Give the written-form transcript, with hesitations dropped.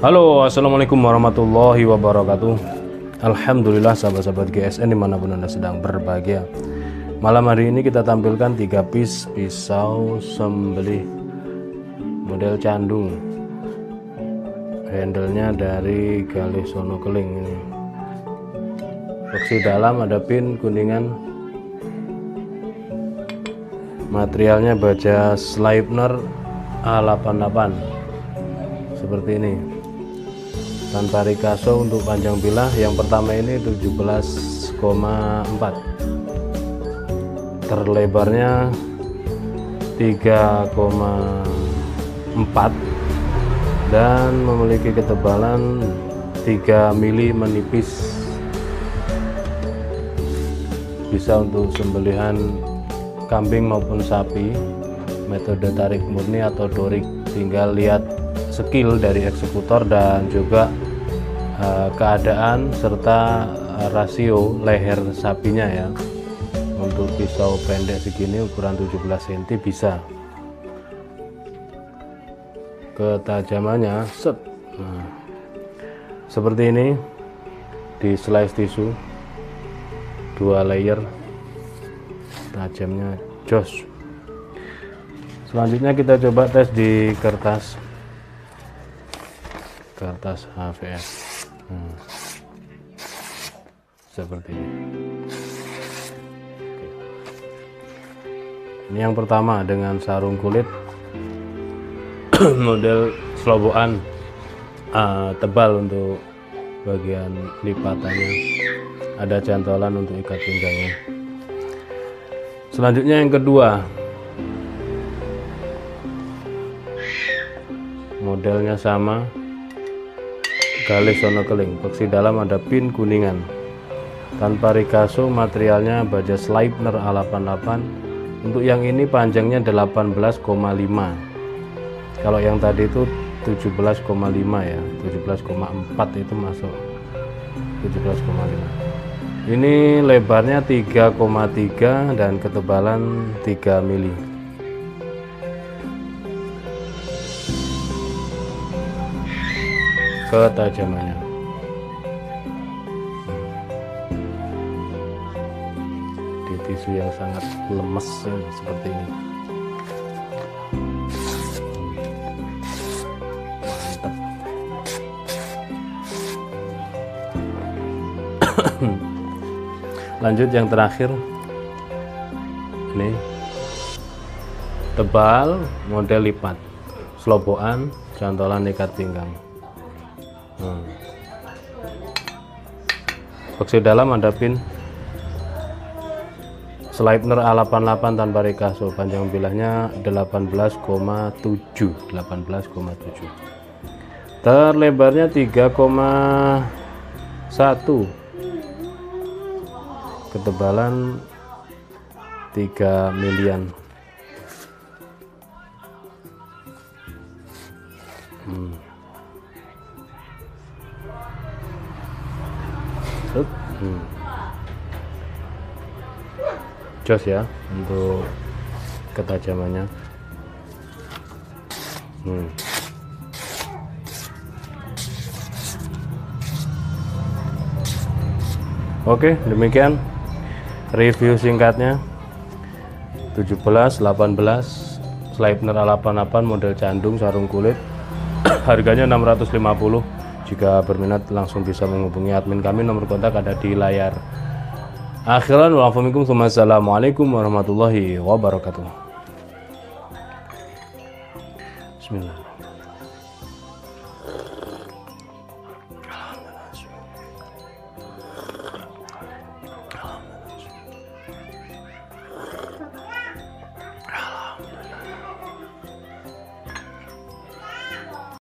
Halo, assalamualaikum warahmatullahi wabarakatuh. Alhamdulillah sahabat-sahabat GSN dimanapun anda sedang berbahagia. Malam hari ini kita tampilkan 3 piece pisau sembelih model candu. Handle-nya dari Galih Sono Keling ini. Opsi dalam ada pin kuningan. Materialnya baja Sleipner A88 seperti ini. Tanpa rikaso untuk panjang bilah yang pertama ini 17,4, terlebarnya 3,4 dan memiliki ketebalan 3 mili menipis. Bisa untuk sembelihan kambing maupun sapi, metode tarik murni atau dorik, tinggal lihat skill dari eksekutor dan juga keadaan serta rasio leher sapinya ya. Untuk pisau pendek segini ukuran 17 cm bisa. Ketajamannya set. Nah, seperti ini di slice tisu 2 layer, tajamnya jos. Selanjutnya kita coba tes di kertas HVS. Seperti ini. Ini yang pertama dengan sarung kulit model selobokan tebal untuk bagian lipatannya, ada cantolan untuk ikat pinggangnya. Selanjutnya yang kedua, modelnya sama, Galih Sono Keling. Opsi dalam ada pin kuningan. Tanpa rikaso, materialnya baja Sleipner A88. Untuk yang ini panjangnya 18,5. Kalau yang tadi itu 17,5 ya, 17,4 itu masuk 17,5. Ini lebarnya 3,3 dan ketebalan 3 mili. Ketajamannya di tisu yang sangat lemes seperti ini. Mantap. Lanjut yang terakhir, ini tebal model lipat, selobokan, cantolan ikat pinggang. Opsi dalam ada pin Sleipner A88 tanpa rikaso, panjang bilahnya 18,7, terlebarnya 3,1, ketebalan 3 milian. jos ya untuk ketajamannya. Oke, demikian review singkatnya 17, 18 Sleipner A88 model candung sarung kulit. Harganya 650. Jika berminat langsung bisa menghubungi admin kami, nomor kontak ada di layar. Akhiran wassalamualaikum warahmatullahi wabarakatuh. Bismillah.